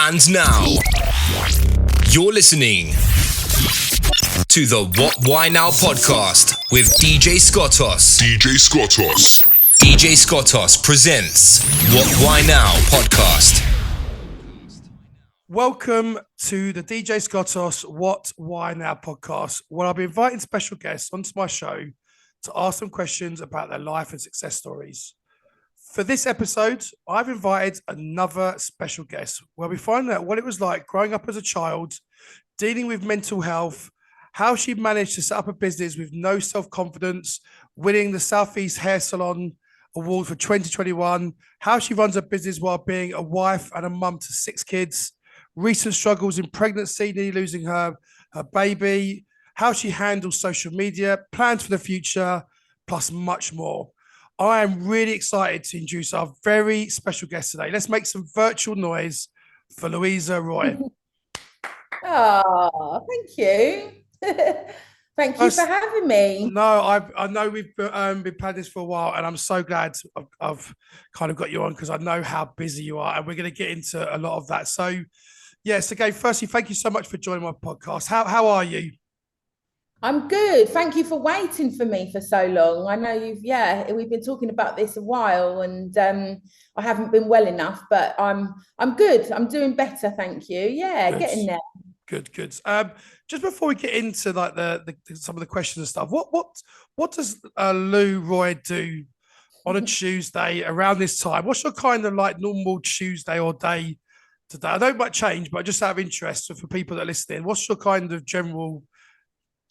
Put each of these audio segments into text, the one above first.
And now, you're listening to the What Why Now podcast with DJ Scottos. DJ Scottos. DJ Scottos presents What Why Now podcast. Welcome to the DJ Scottos What Why Now podcast, where I'll be inviting special guests onto my show to ask them questions about their life and success stories. For this episode, I've invited another special guest where we find out what it was like growing up as a child, dealing with mental health, how she managed to set up a business with no self-confidence, winning the Southeast Hair Salon Award for 2021, how she runs a business while being a wife and a mum to 6 kids, recent struggles in pregnancy, nearly losing her baby, how she handles social media, plans for the future, plus much more. I am really excited to introduce our very special guest today. Let's make some virtual noise for Louisa Roy. Oh, thank you. Thank you for having me. No, I know we've been planning this for a while, and I'm so glad I've kind of got you on because I know how busy you are, and we're going to get into a lot of that. So, yes, again, firstly, thank you so much for joining my podcast. How are you? I'm good. Thank you for waiting for me for so long. I know we've been talking about this a while, and I haven't been well enough, but I'm good. I'm doing better, thank you. Yeah, Good. getting there. Good. Just before we get into like the some of the questions and stuff, what does Lou Roy do on a Tuesday around this time? What's your kind of like normal Tuesday or day today? I know it might change, but just out of interest for people that are listening, what's your kind of general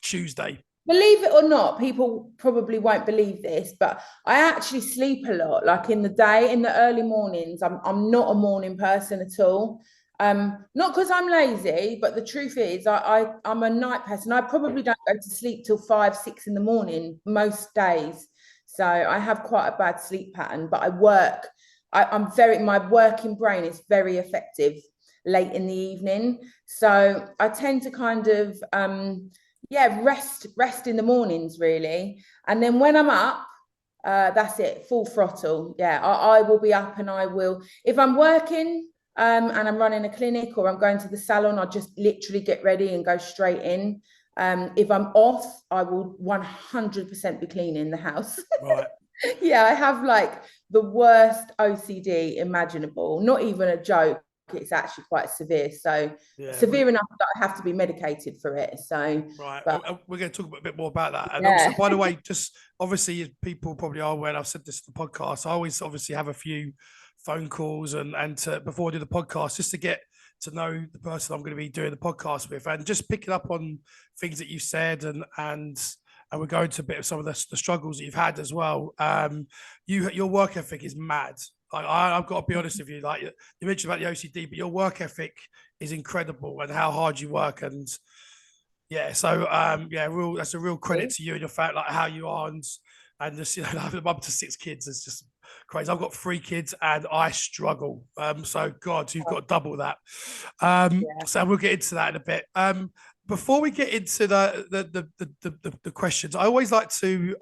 Tuesday? Believe it or not, people probably won't believe this, but I actually sleep a lot. Like in the day, in the early mornings, I'm not a morning person at all. Not because I'm lazy, but the truth is I'm a night person. I probably don't go to sleep till 5, 6 in the morning most days. So I have quite a bad sleep pattern, but I work. My working brain is very effective late in the evening. So I tend to kind of, rest in the mornings really. And then when I'm up, that's it, full throttle. Yeah, I will be up, and I will, if I'm working, and I'm running a clinic or I'm going to the salon, I'll just literally get ready and go straight in. If I'm off, I will 100% be cleaning the house. Right. Yeah, I have like the worst OCD imaginable. Not even a joke. It's actually quite severe. So severe enough that I have to be medicated for it. So right, but, we're going to talk a bit more about that. And yeah. also, by the way, just obviously people probably are aware, I've said this in the podcast, I always obviously have a few phone calls and before I do the podcast, just to get to know the person I'm going to be doing the podcast with, and just picking up on things that you said, and we're going to a bit of some of the struggles that you've had as well. Your work ethic is mad. I've got to be honest with you. Like you mentioned about the OCD, but your work ethic is incredible, and how hard you work. And yeah, so that's a real credit to you and your fact, like how you are, and just having up to 6 kids is just crazy. I've got 3 kids and I struggle. So God, you've got double that. So we'll get into that in a bit. Before we get into the questions, I always like to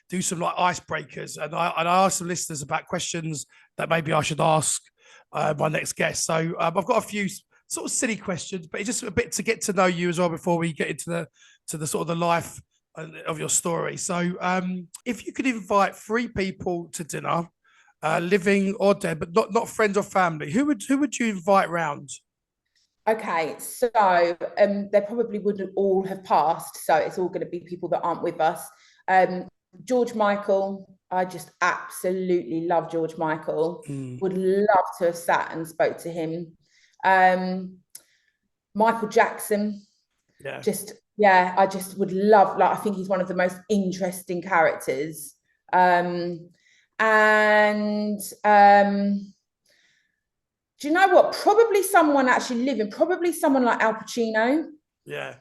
do some like icebreakers, and I ask some listeners about questions that maybe I should ask my next guest. So I've got a few sort of silly questions, but it's just a bit to get to know you as well before we get into the sort of the life of your story. So if you could invite 3 people to dinner, living or dead, but not friends or family, who would you invite round? Okay, so they probably wouldn't all have passed, so it's all going to be people that aren't with us. George Michael, I just absolutely love George Michael. Would love to have sat and spoke to him. Michael Jackson, I just would love. Like, I think he's one of the most interesting characters. Do you know what? Probably someone actually living, probably someone like Al Pacino. Yeah,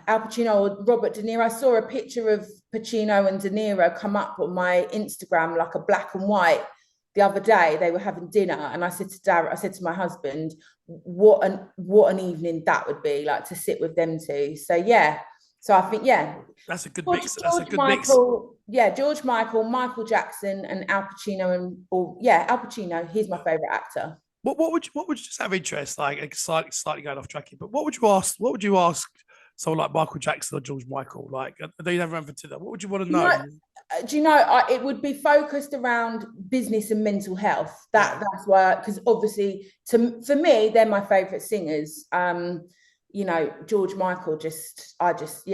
Al Pacino or Robert De Niro. I saw a picture of Pacino and De Niro come up on my Instagram, like a black and white, the other day. They were having dinner, and I said to my husband, what an evening that would be, like to sit with them two. So yeah. So I think, that's a good mix. That's a good Michael, mix. Yeah, George Michael, Michael Jackson, and Al Pacino, Al Pacino. He's my favorite actor. What would you just have interest, like slightly going off track here, but what would you ask someone like Michael Jackson or George Michael? Like, they never ever to that. What would you want to You know? know, do you know, it would be focused around business and mental health. That's why, because obviously, for me, they're my favorite singers. You know, George Michael, I just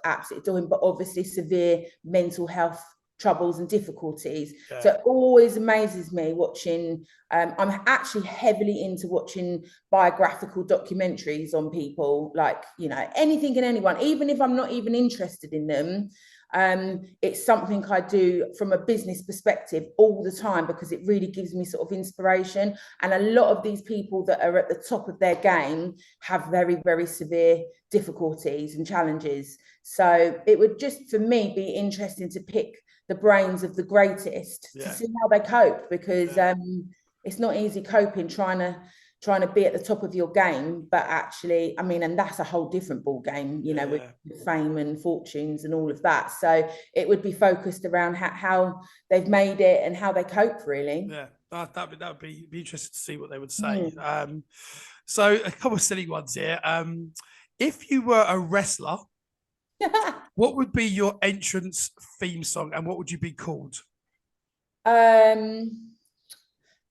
absolutely adore him. But obviously, severe mental health troubles and difficulties. Yeah. So it always amazes me watching. I'm actually heavily into watching biographical documentaries on people, like, you know, anything and anyone, even if I'm not even interested in them. It's something I do from a business perspective all the time, because it really gives me sort of inspiration. And a lot of these people that are at the top of their game have very, very severe difficulties and challenges. So it would just, for me, be interesting to pick the brains of the greatest to see how they cope, because it's not easy coping, trying to be at the top of your game, but actually, I mean, and that's a whole different ball game, you know, with fame and fortunes and all of that. So it would be focused around how they've made it and how they cope, really. Yeah, that would be interesting to see what they would say. So a couple of silly ones here. If you were a wrestler, what would be your entrance theme song, and what would you be called?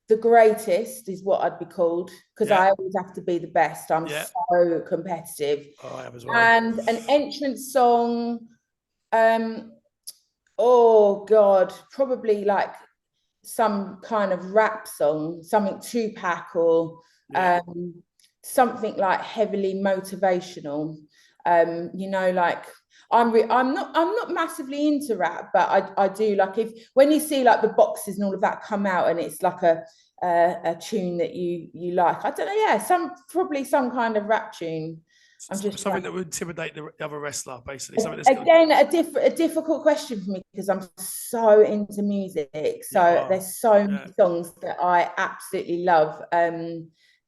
The greatest is what I'd be called, because I always have to be the best. I'm so competitive. Oh, I have as well. And an entrance song, oh God, probably like some kind of rap song, something Tupac, or something like heavily motivational. You know, like I'm not massively into rap, but I do like, if when you see like the boxes and all of that come out, and it's like a tune that you like, I don't know, probably some kind of rap tune. I'm just something that would intimidate the other wrestler, basically. Again, a difficult question for me, because I'm so into music. So there's so many songs that I absolutely love.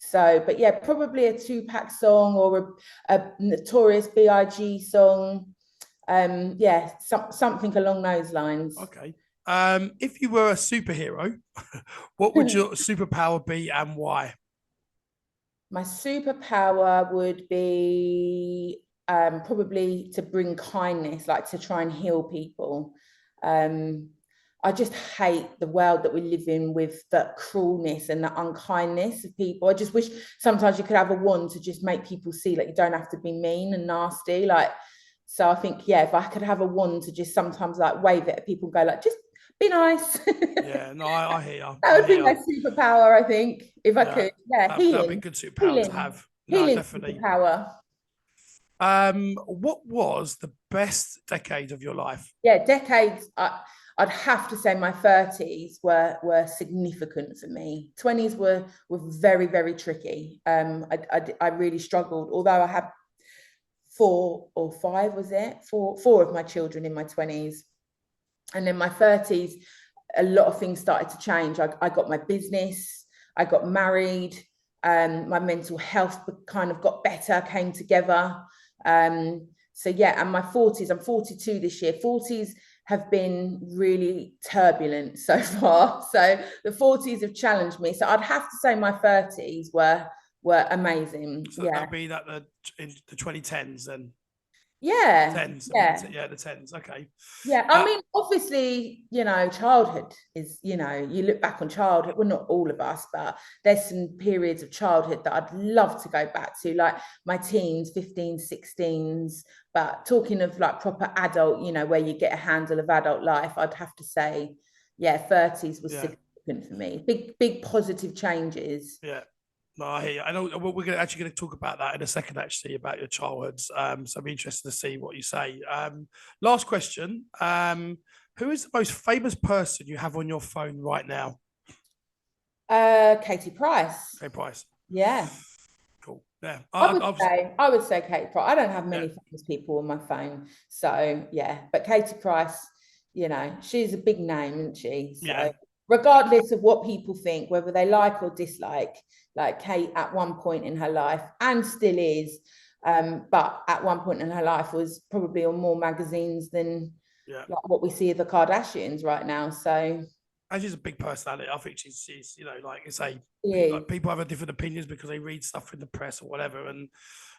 So, but yeah, probably a Tupac song, or a Notorious B.I.G. song. Something along those lines. Okay. If you were a superhero, what would your superpower be, and why? My superpower would be probably to bring kindness, like to try and heal people. I just hate the world that we live in, with the cruelness and the unkindness of people. I just wish sometimes you could have a wand to just make people see that you don't have to be mean and nasty. Like, so I think, if I could have a wand to just sometimes like wave it at people and go like, just be nice. Yeah, no, I hear you. That would be my superpower, I think, if I could. Yeah, healing. That'd be a good superpower to have. No, Healing definitely. superpower. What was the best decade of your life? Yeah, decades. I'd have to say my 30s were significant for me. 20s were very, very tricky. I really struggled, although I had four of my children in my 20s. And then my 30s, a lot of things started to change. I got my business, I got married, my mental health kind of got better, came together. And my 40s, I'm 42 this year. 40s have been really turbulent so far. So the 40s have challenged me. So I'd have to say my 30s were amazing. So that'd be that in the 2010s then. Yeah. Tens. The tens. Okay. Yeah. I mean, obviously, you know, childhood is, you know, you look back on childhood, well, not all of us, but there's some periods of childhood that I'd love to go back to, like my teens, 15s, 16s. But talking of like proper adult, you know, where you get a handle of adult life, I'd have to say, 30s was significant for me. Big positive changes. Yeah. No, I hear you. I know we're actually going to talk about that in a second, actually, about your childhoods. So I'm interested to see what you say. Last question. Who is the most famous person you have on your phone right now? Katie Price. Katie Price. Yeah. Cool. Yeah. I would say Katie Price. I don't have many famous people on my phone. So, but Katie Price, you know, she's a big name, isn't she? So, regardless of what people think, whether they like or dislike, like Kate at one point in her life, and still is, but at one point in her life was probably on more magazines than like what we see of the Kardashians right now. So And she's a big personality. I think she's you know, like I say, Yeah. people have a different opinions because they read stuff in the press or whatever, and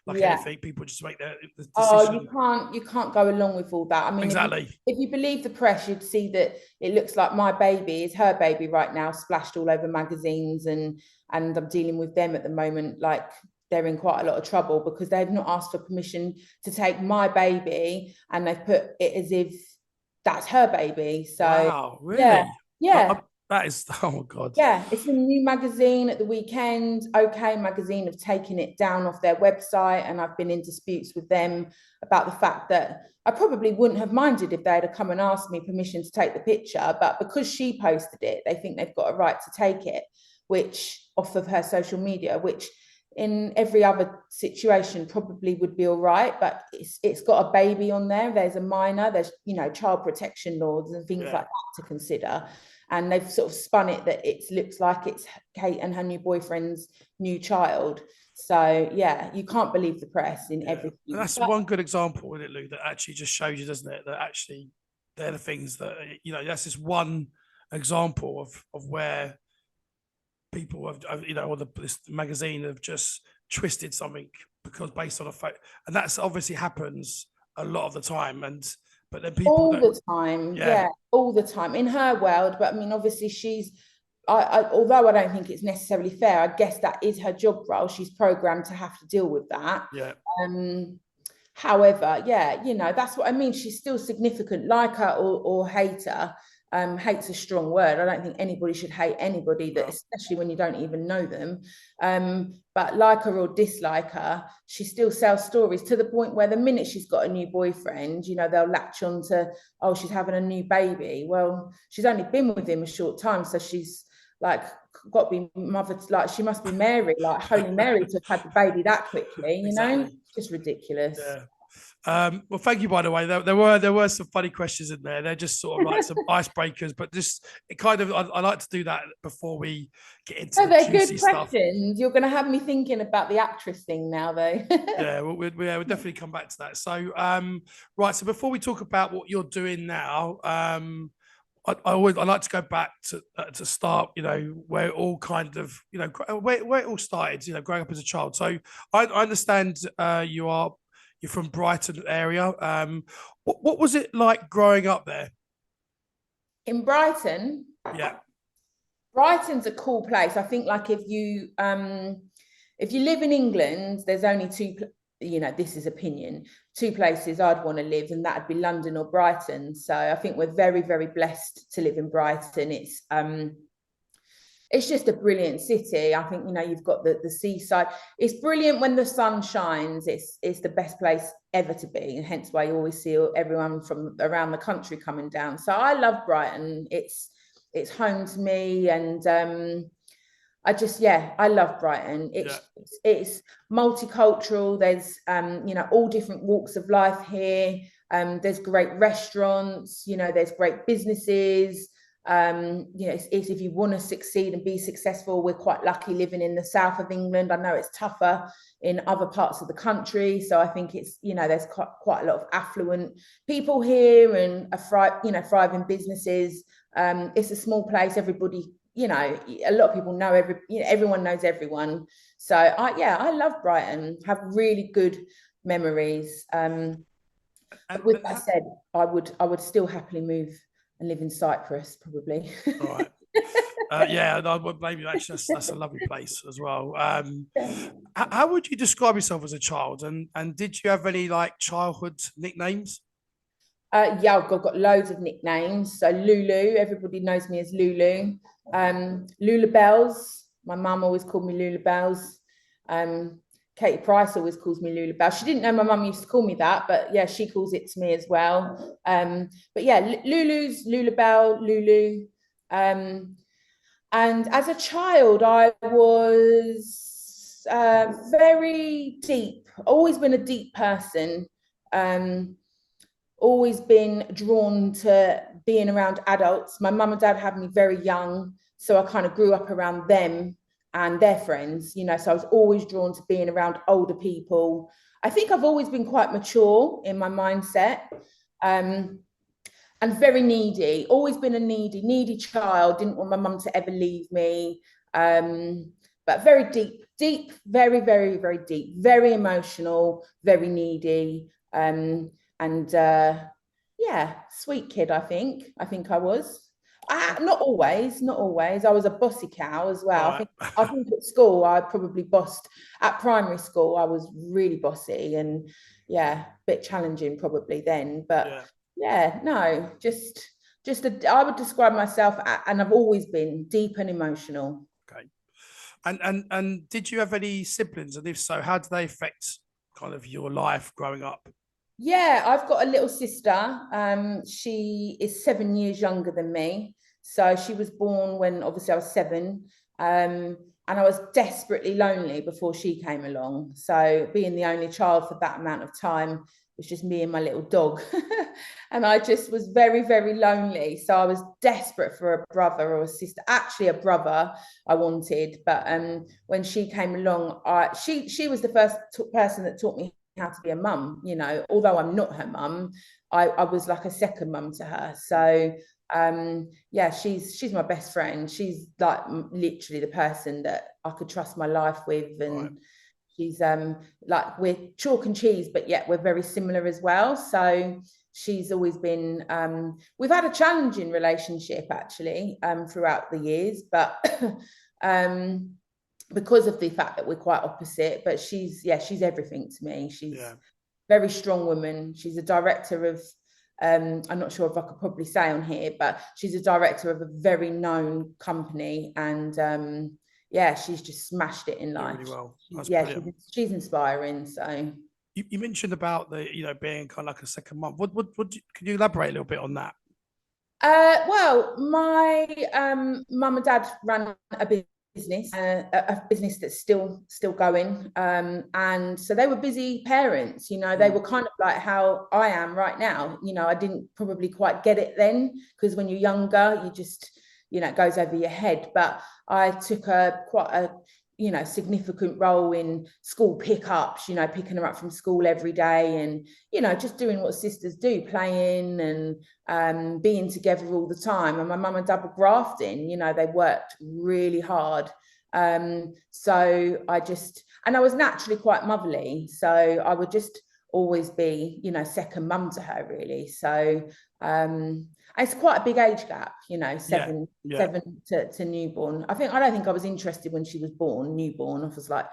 like Yeah. anything, people just make the Oh, decision. you can't go along with all that. I mean, Exactly. if you believe the press, you'd see that it looks like my baby is her baby right now, splashed all over magazines, and I'm dealing with them at the moment. Like, they're in quite a lot of trouble because they've not asked for permission to take my baby, and they've put it as if that's her baby. So Wow, yeah, really? yeah. That is, oh my God. Yeah, it's a new magazine at the weekend. OK Magazine have taken it down off their website, and I've been in disputes with them about the fact that I probably wouldn't have minded if they'd have come and asked me permission to take the picture, but because she posted it, they think they've got a right to take it, which off of her social media, which in every other situation probably would be all right, but it's got a baby on there. There's a minor. There's, you know, child protection laws and things like that to consider. And they've sort of spun it that it looks like it's Kate and her new boyfriend's new child. So yeah, you can't believe the press in everything. And that's one good example, isn't it, Lou, that actually just shows you, doesn't it, that actually they're the things that, you know, that's just one example of where people have, you know, or this magazine have just twisted something because based on a fact, and that's obviously happens a lot of the time. But then people all don't, the time, yeah, all the time in her world. But I mean, obviously, although I don't think it's necessarily fair, I guess that is her job role. She's programmed to have to deal with that. Yeah. However, yeah, you know, that's what I mean. She's still significant, like her or hate her. Hate's a strong word. I don't think anybody should hate anybody, that, especially when you don't even know them. But like her or dislike her, she still sells stories to the point where the minute she's got a new boyfriend, you know, they'll latch on to, oh, she's having a new baby. Well, she's only been with him a short time, so she's like got to be mother, like she must be Mary, like Holy Mary, to have had the baby that quickly, you know? Just ridiculous. Yeah. Well, thank you, by the way. There were some funny questions in there. They're just sort of like some icebreakers, but just it kind of I like to do that before we get into they're juicy good stuff. questions. You're going to have me thinking about the actress thing now, though. Yeah, we'll definitely come back to that. So, right. So before we talk about what you're doing now, I like to go back to start, you know, where it all kind of, you know, where it all started, you know, growing up as a child. So I understand you're from Brighton area. What was it like growing up there? In Brighton? Yeah. Brighton's a cool place. I think, like, if you live in England, there's only two, you know, this is opinion, two places I'd want to live, and that'd be London or Brighton. So I think we're very, very blessed to live in Brighton. It's just a brilliant city. I think, you know, you've got the seaside. It's brilliant when the sun shines. It's the best place ever to be, and hence why you always see everyone from around the country coming down. So I love Brighton. It's home to me, and I love Brighton. It's multicultural. There's you know, all different walks of life here. There's great restaurants. You know, there's great businesses. You know, it's if you want to succeed and be successful, we're quite lucky living in the south of England. I know it's tougher in other parts of the country, so I think it's, you know, there's quite a lot of affluent people here and thriving businesses. It's a small place. Everybody, you know, a lot of people know everyone knows everyone. So I love Brighton. Have really good memories. With that said, I would still happily move and live in Cyprus, probably. All right. Yeah, maybe actually that's a lovely place as well. How would you describe yourself as a child? And did you have any like childhood nicknames? Yeah, I've got loads of nicknames. So Lulu, everybody knows me as Lulu. Lula Bells. My mum always called me Lula Bells. Katie Price always calls me Lula Bell. She didn't know my mum used to call me that, but yeah, she calls it to me as well. But yeah, Lulu's Lula Bell, Lulu. And as a child, I was very deep, always been a deep person, always been drawn to being around adults. My mum and dad had me very young, so I kind of grew up around them and their friends, you know, so I was always drawn to being around older people. I think I've always been quite mature in my mindset. and very needy, always been a needy child, didn't want my mum to ever leave me. But very deep, very, very, very deep, very emotional, very needy. And yeah, sweet kid, I think. I was. Not always. I was a bossy cow as well. Right. I think at school I probably bossed. At primary school, I was really bossy and yeah, a bit challenging probably then. But yeah, no, I would describe myself, and I've always been deep and emotional. Okay. And did you have any siblings? And if so, how did they affect kind of your life growing up? Yeah, I've got a little sister. She is 7 years younger than me. So she was born when obviously I was 7. And I was desperately lonely before she came along. So being the only child for that amount of time was just me and my little dog. And I just was very, very lonely. So I was desperate for a brother or a sister. Actually, a brother I wanted. But when she came along, she was the first person that taught me how to be a mum. You know, although I'm not her mum, I was like a second mum to her. So yeah, she's my best friend. She's like literally the person that I could trust my life with. And Right. she's like, we're chalk and cheese, but yet we're very similar as well. So she's always been we've had a challenging relationship actually throughout the years, but because of the fact that we're quite opposite. But she's everything to me. She's a very strong woman. She's a director of I'm not sure if I could probably say on here, but she's a director of a very known company. And yeah, she's just smashed it in life. Really well. She's inspiring. So you mentioned about the being kind of like a second mum. Can you elaborate a little bit on that? Well, my mum and dad ran a business, a business that's still going, and so they were busy parents. They were kind of like how I am right now. I didn't probably quite get it then, because when you're younger, you just it goes over your head. But I took quite a significant role in school pickups, picking her up from school every day, and just doing what sisters do, playing and being together all the time. And my mum and dad were grafting, they worked really hard. So I was naturally quite motherly, so I would just always be second mum to her, really. So it's quite a big age gap, seven to newborn. I don't think I was interested when she was newborn. I was like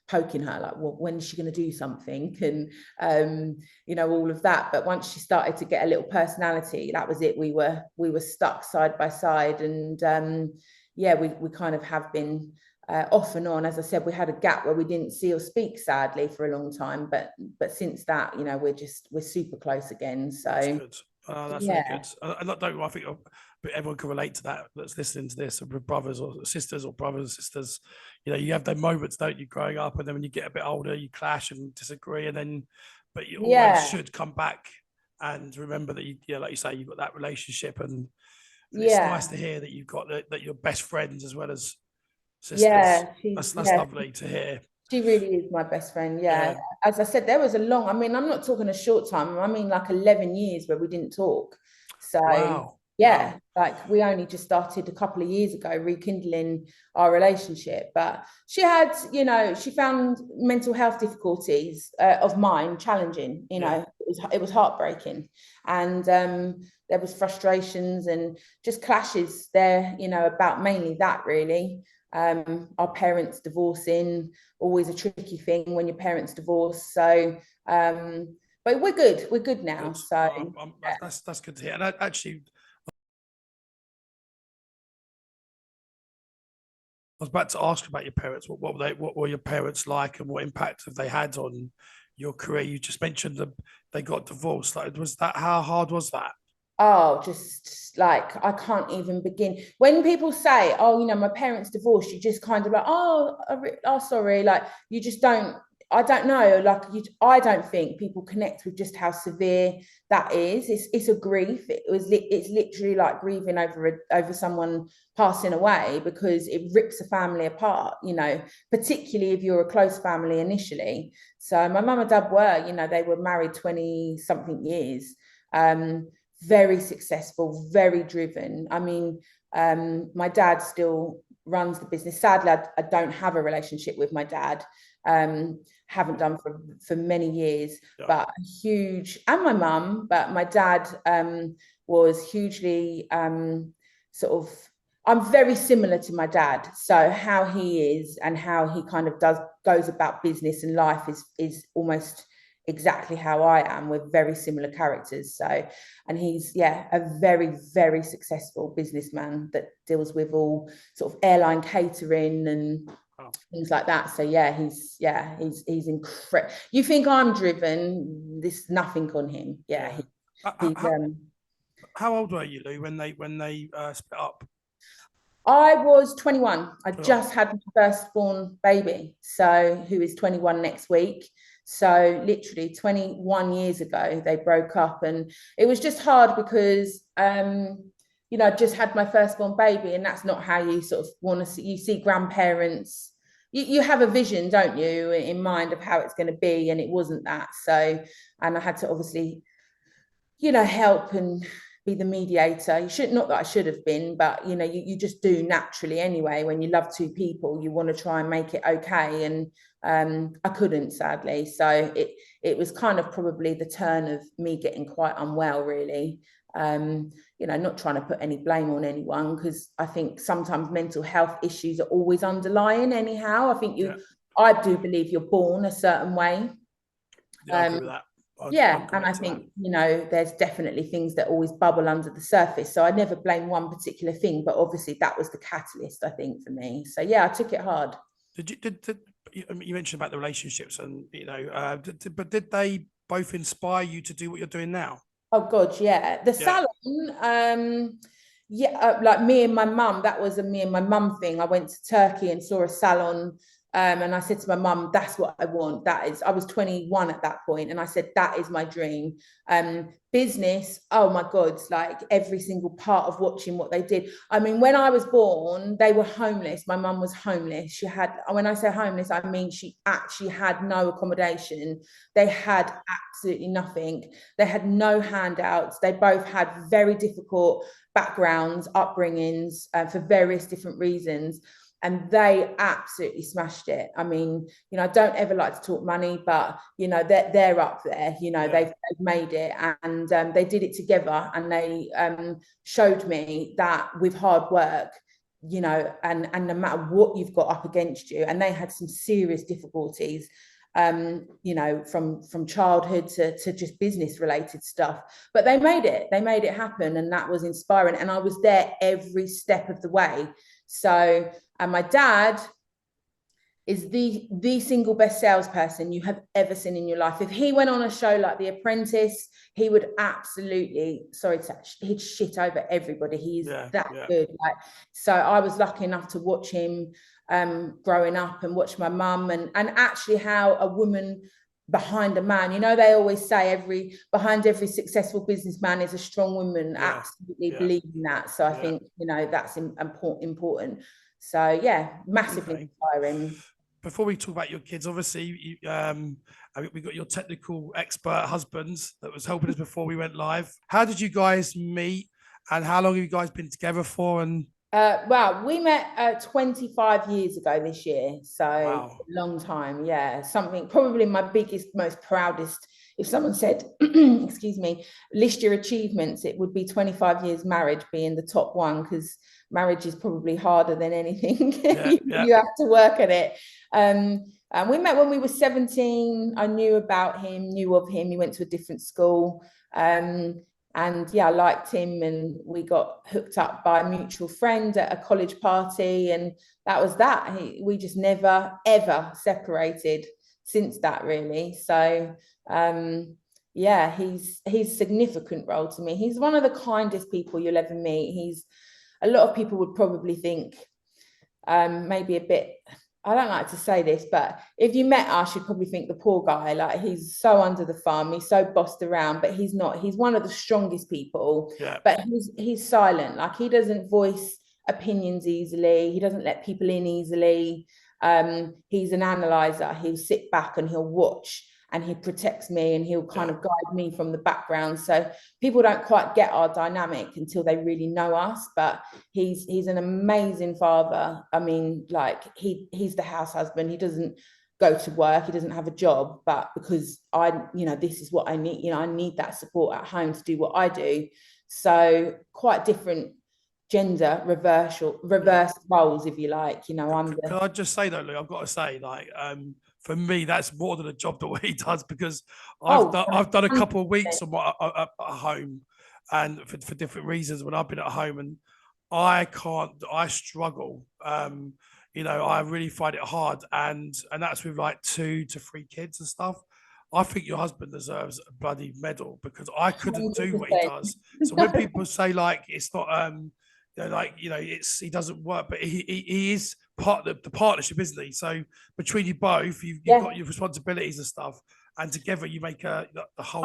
poking her, like, well, when is she going to do something? And all of that. But once she started to get a little personality, that was it. We were stuck side by side. And we kind of have been off and on. As I said, we had a gap where we didn't see or speak, sadly, for a long time. But since that, we're super close again. So that's good. That's really good. I think everyone can relate to that that's listening to this, with brothers or sisters, or brothers and sisters. You have those moments, don't you, growing up, and then when you get a bit older, you clash and disagree, but you always should come back and remember that like you say, you've got that relationship, and it's nice to hear that you've got that you're best friends as well as sisters. That's lovely to hear. She really is my best friend. Yeah. As I said, there was I'm not talking a short time. I mean, like 11 years where we didn't talk. So wow. Like we only just started a couple of years ago rekindling our relationship. But she had, she found mental health difficulties of mine challenging. It was heartbreaking, and there was frustrations and just clashes there. About mainly that, really. Our parents divorcing, always a tricky thing when your parents divorce. So but we're good now. Good. So that's good to hear. And actually, I was about to ask about your parents. What were your parents like, and what impact have they had on your career? You just mentioned that they got divorced. Like, how hard was that? Oh, just like, I can't even begin. When people say, oh, my parents divorced, you just kind of like, oh, sorry. Like, you just I don't know. Like, I don't think people connect with just how severe that is. It's a grief. It's literally like grieving over someone passing away, because it rips a family apart, particularly if you're a close family initially. So my mum and dad were, they were married 20 something years. very successful, very driven. I mean, my dad still runs the business. Sadly, I don't have a relationship with my dad. Haven't done for many years, but huge, and my mum, but my dad was hugely sort of, I'm very similar to my dad. So how he is and how he kind of goes about business and life is almost exactly how I am. We're very similar characters. So, and he's a very, very successful businessman that deals with all sort of airline catering and things like that. So he's incredible. You think I'm driven? There's nothing on him. How old were you, Lou, when they split up? I was 21. I just had my firstborn baby, so who is 21 next week. So literally 21 years ago, they broke up, and it was just hard because I just had my firstborn baby, and that's not how you sort of want to see. You see grandparents, you have a vision, don't you, in mind of how it's going to be, and it wasn't that. So, and I had to obviously, help and be the mediator. Not that I should have been, but you just do naturally anyway. When you love two people, you want to try and make it okay, and I couldn't, sadly. So it was kind of probably the turn of me getting quite unwell, really. Not trying to put any blame on anyone, because I think sometimes mental health issues are always underlying anyhow. I think I do believe you're born a certain way. I agree with that. And I think there's definitely things that always bubble under the surface, so I never blame one particular thing, but obviously that was the catalyst, I think, for me. So I took it hard. You mentioned about the relationships, and but did they both inspire you to do what you're doing now? Oh God, the salon, like me and my mum, that was a me and my mum thing. I went to Turkey and saw a salon. And I said to my mum, that's what I want. I was 21 at that point. And I said, that is my dream. Business, oh my God, like every single part of watching what they did. I mean, when I was born, they were homeless. My mum was homeless. When I say homeless, I mean, she actually had no accommodation. They had absolutely nothing. They had no handouts. They both had very difficult backgrounds, upbringings, for various different reasons. And they absolutely smashed it. I mean, I don't ever like to talk money, but they're up there. They've made it, and they did it together, and they showed me that with hard work, and no matter what you've got up against you, and they had some serious difficulties, from childhood to just business related stuff, but they made it happen, and that was inspiring. And I was there every step of the way. So, and my dad is the single best salesperson you have ever seen in your life. If he went on a show like The Apprentice, he would absolutely, he'd shit over everybody. He's that good. So I was lucky enough to watch him growing up, and watch my mum, and actually how a woman behind a man, they always say behind every successful businessman is a strong woman. Absolutely believe in that. So I think that's important. So massively inspiring. Before we talk about your kids, obviously we got your technical expert husbands that was helping us before we went live. How did you guys meet, and how long have you guys been together for? And well, we met 25 years ago this year, so a long time. Something probably my biggest, most proudest. If someone said, excuse me, list your achievements, it would be 25 years marriage being the top one, because marriage is probably harder than anything. You have to work at it. And we met when we were 17. I knew of him. He went to a different school. And I liked him, and we got hooked up by a mutual friend at a college party, and that was that. We just never, ever separated since that, really. So, he's significant role to me. He's one of the kindest people you'll ever meet. A lot of people would probably think maybe a bit, I don't like to say this, but if you met us, you'd probably think the poor guy, like he's so under the thumb, he's so bossed around, but he's not. He's one of the strongest people, but he's silent. Like, he doesn't voice opinions easily. He doesn't let people in easily. He's an analyzer. He'll sit back and he'll watch and he protects me, and he'll kind of guide me from the background. So people don't quite get our dynamic until they really know us, but he's an amazing father. I mean, like he's the house husband. He doesn't go to work, he doesn't have a job, but because this is what I need, I need that support at home to do what I do. So quite different gender reverse roles, if you like. Can I just say though, Lou, I've got to say, like, for me, that's more than a job that he does, because I've done a couple of weeks at home, and for different reasons when I've been at home, and I struggle. I really find it hard, and that's with like 2 to 3 kids and stuff. I think your husband deserves a bloody medal, because I couldn't do what he does. So when people say like it's not he doesn't work, but he is part of the partnership, isn't he? So between you both, you've got your responsibilities and stuff, and together you make the whole.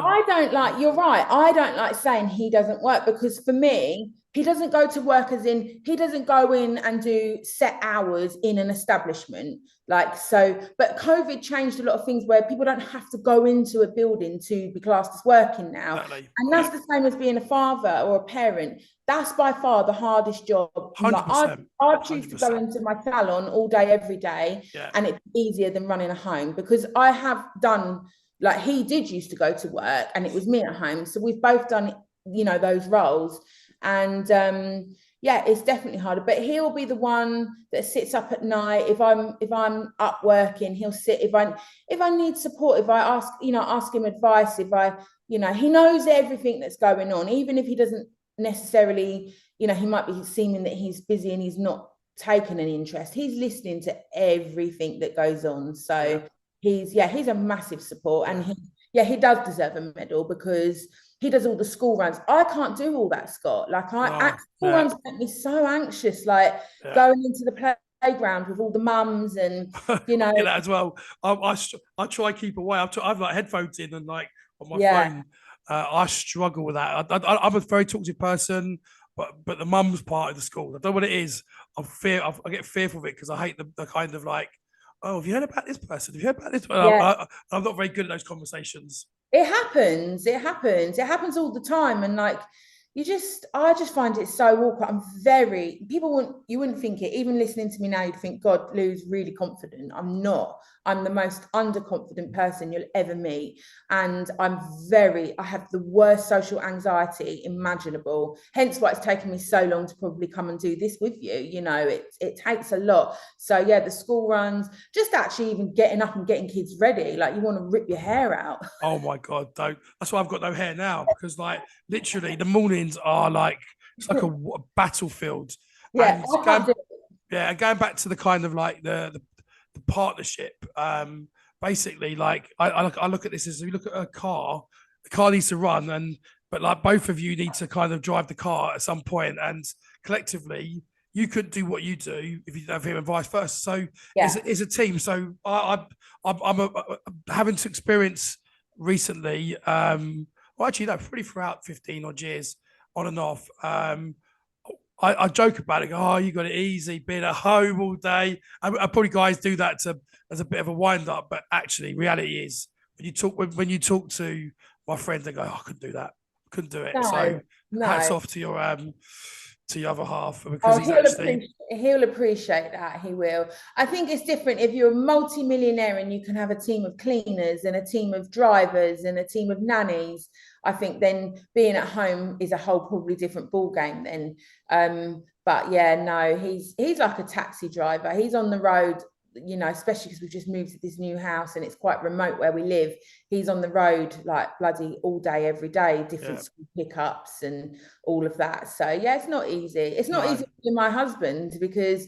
You're right. I don't like saying he doesn't work, because for me, he doesn't go to work as in he doesn't go in and do set hours in an establishment. But COVID changed a lot of things where people don't have to go into a building to be classed as working now. Exactly. And that's the same as being a father or a parent. That's by far the hardest job. 100%. I choose to go into my salon all day, every day, and it's easier than running a home, because I have done, like he did used to go to work and it was me at home. So we've both done, those roles. And it's definitely harder. But he'll be the one that sits up at night. If I'm up working, he'll sit. If I need support, if I ask him advice, he knows everything that's going on, even if he doesn't necessarily, he might be seeming that he's busy and he's not taken an interest. He's listening to everything that goes on. So he's a massive support, and he does deserve a medal, because he does all the school runs. I can't do all that, Scott. School runs make me so anxious, going into the playground with all the mums and, that as well. I try to keep away. I've like headphones in and like on my phone. I struggle with that. I'm a very talkative person, but the mum's part of the school, I don't know what it is. I get fearful of it, because I hate the kind of like, oh, have you heard about this person? Have you heard about this? I'm not very good at those conversations. It happens all the time. And I just find it so awkward. You wouldn't think it, even listening to me now, you'd think, God, Lou's really confident. I'm not. I'm the most underconfident person you'll ever meet. And I have the worst social anxiety imaginable. Hence why it's taken me so long to probably come and do this with you. It takes a lot. So the school runs, just actually even getting up and getting kids ready. Like, you want to rip your hair out. Oh my God, don't. That's why I've got no hair now, because like literally the mornings are like, it's like a battlefield. And going back to the kind of like the partnership, basically, like I look at this as, you look at a car, the car needs to run, but like both of you need to kind of drive the car at some point, and collectively you couldn't do what you do if you didn't have him, and vice versa. So it's a team. So I'm having to experience recently, probably throughout 15 odd years, on and off. I joke about it. Oh, you got it easy being at home all day. And probably guys do that as a bit of a wind up, but actually, reality is when you talk to my friends, they go, oh, I couldn't do that. Couldn't do it. Hats off to your other half, because he'll appreciate that. He will. I think it's different if you're a multi-millionaire and you can have a team of cleaners and a team of drivers and a team of nannies. I think then being at home is a whole probably different ball game then. He's like a taxi driver. He's on the road, especially because we've just moved to this new house and it's quite remote where we live. He's on the road like bloody all day, every day, different school pickups and all of that. So it's not easy. It's not easy for my husband, because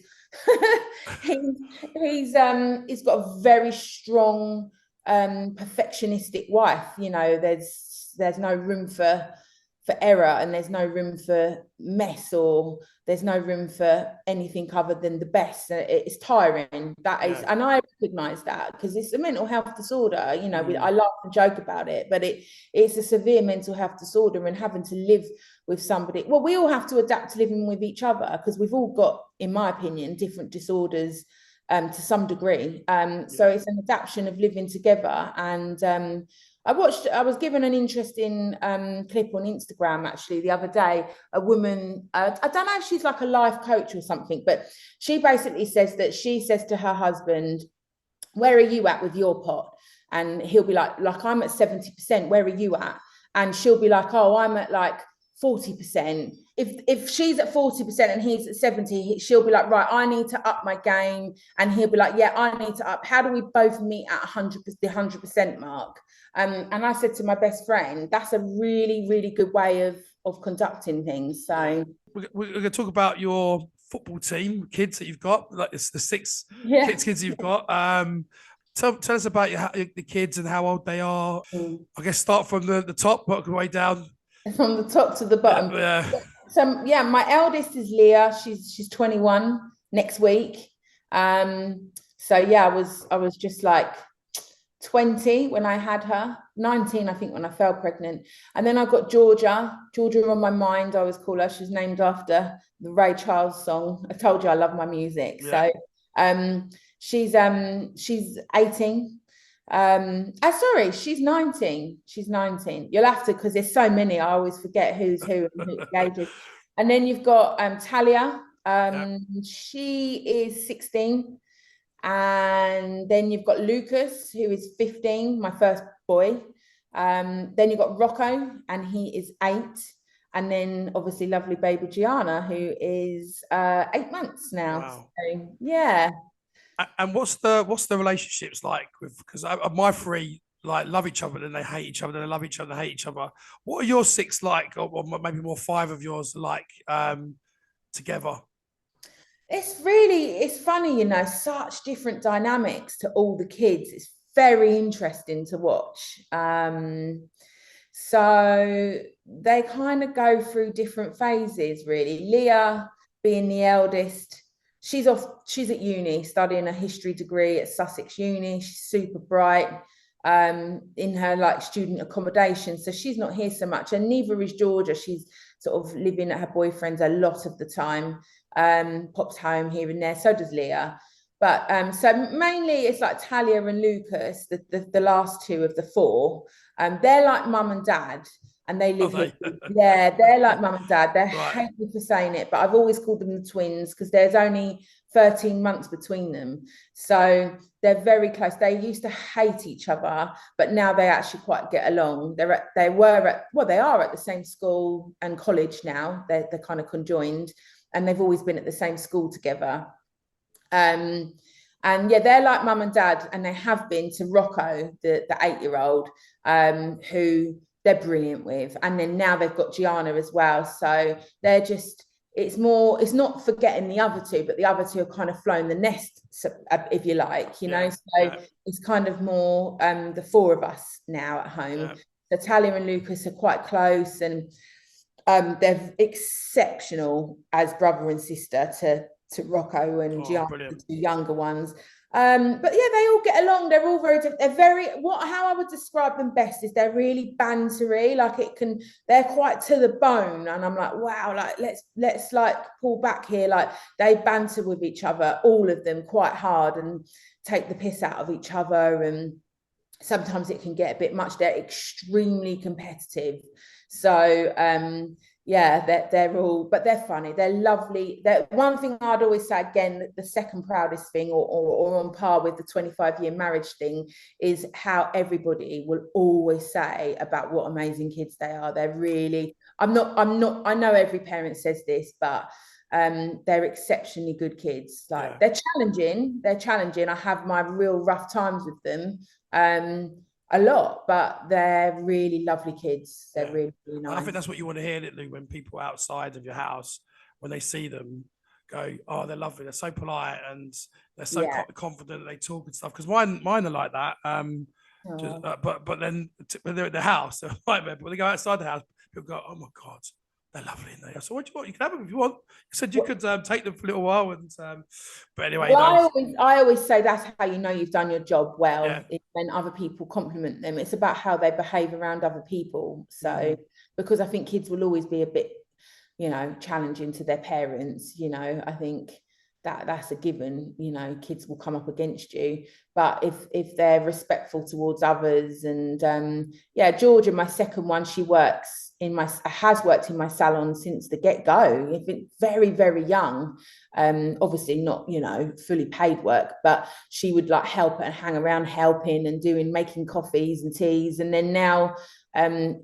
he's got a very strong perfectionistic wife. There's no room for error, and there's no room for mess, or there's no room for anything other than the best. It's tiring. That is, and I recognize that, because it's a mental health disorder. I laugh and joke about it, but it's a severe mental health disorder, and having to live with somebody. Well, we all have to adapt to living with each other, because we've all got, in my opinion, different disorders to some degree. So it's an adaptation of living together. And I was given an interesting clip on Instagram actually the other day. A woman, I don't know if she's like a life coach or something, but she basically says that she says to her husband, where are you at with your pot? And he'll be like I'm at 70%, where are you at? And she'll be like, oh, I'm at like 40%. If she's at 40% and he's at 70, she'll be like, right, I need to up my game. And he'll be like, yeah, I need to up. How do we both meet at 100%, the 100% mark? And I said to my best friend, that's a really, really good way of conducting things. So we're going to talk about your football team, kids that you've got, like it's the 6 kids you've got. Tell us about the kids and how old they are. I guess start from the top, work your way down. From the top to the bottom. So yeah, my eldest is Leah. She's 21 next week. So yeah, I was just like 20 when I had her, 19 I think when I fell pregnant. And then I've got Georgia on my mind, I always call her. She's named after the Ray Charles song. I told you I love my music. So she's 18. Sorry, she's 19. You'll have to, because there's so many, I always forget who's who and who's ages. And then you've got Talia. She is 16. And then you've got Lucas, who is 15, my first boy. Then you've got Rocco, and he is 8. And then obviously lovely baby Gianna, who is 8 months now. Wow. So, yeah. And what's the relationships like with, because my 3 like love each other, then they hate each other, then they love each other, they hate each other. What are your 6 like, or maybe more 5 of yours like together? It's funny, you know, such different dynamics to all the kids. It's very interesting to watch. So they kind of go through different phases, really. Leah, being the eldest, she's at uni studying a history degree at Sussex Uni. She's super bright in her like student accommodation, so she's not here so much, and neither is Georgia. She's sort of living at her boyfriend's a lot of the time, pops home here and there. So does Leah. But so mainly it's like Talia and Lucas, the last 2 of the 4. They're like mum and dad, and they live here. Yeah, they're like mum and dad. They hate me for saying it, but I've always called them the twins because there's only 13 months between them. So they're very close. They used to hate each other, but now they actually quite get along. They are at the same school and college now. They're kind of conjoined, and they've always been at the same school together. And yeah, they're like mum and dad, and they have been to Rocco, the 8-year-old, who they're brilliant with. And then now they've got Gianna as well. So they're just, it's not forgetting the other 2, but the other 2 are kind of flown the nest, if you like, you know. So it's kind of more the 4 of us now at home. So Talia and Lucas are quite close, and they're exceptional as brother and sister to Rocco and Gianna, the 2 younger ones. But yeah, they all get along. They're all very different. They're very, how I would describe them best is they're really bantery. Like they're quite to the bone. And I'm like, wow, like let's like pull back here. Like they banter with each other, all of them, quite hard, and take the piss out of each other. And sometimes it can get a bit much. They're extremely competitive. So yeah, they're all, but they're funny, they're lovely. One thing I'd always say, again, the second proudest thing, or on par with the 25-year marriage thing, is how everybody will always say about what amazing kids they are. They're really, I know every parent says this, but they're exceptionally good kids. Like they're challenging. I have my real rough times with them. A lot, but they're really lovely kids. They're really, really nice. I think that's what you want to hear, Lou, when people outside of your house, when they see them, go, oh, they're lovely, they're so polite, and they're so confident, they talk and stuff. Because mine are like that. But then when they're at the house, they're like that. But when they go outside the house, people go, oh my God, they're lovely in there. So what do you want? You can have them if you want. You said you could take them for a little while, and but anyway. Well, I always say that's how you know you've done your job well. Is when other people compliment them. It's about how they behave around other people. So because I think kids will always be a bit, you know, challenging to their parents. You know, I think that's a given. You know, kids will come up against you, but if they're respectful towards others, and Georgia, my second one, she has worked in my salon since the get-go. If it's very, very young, obviously not, you know, fully paid work, but she would like help and hang around helping and making coffees and teas, and then now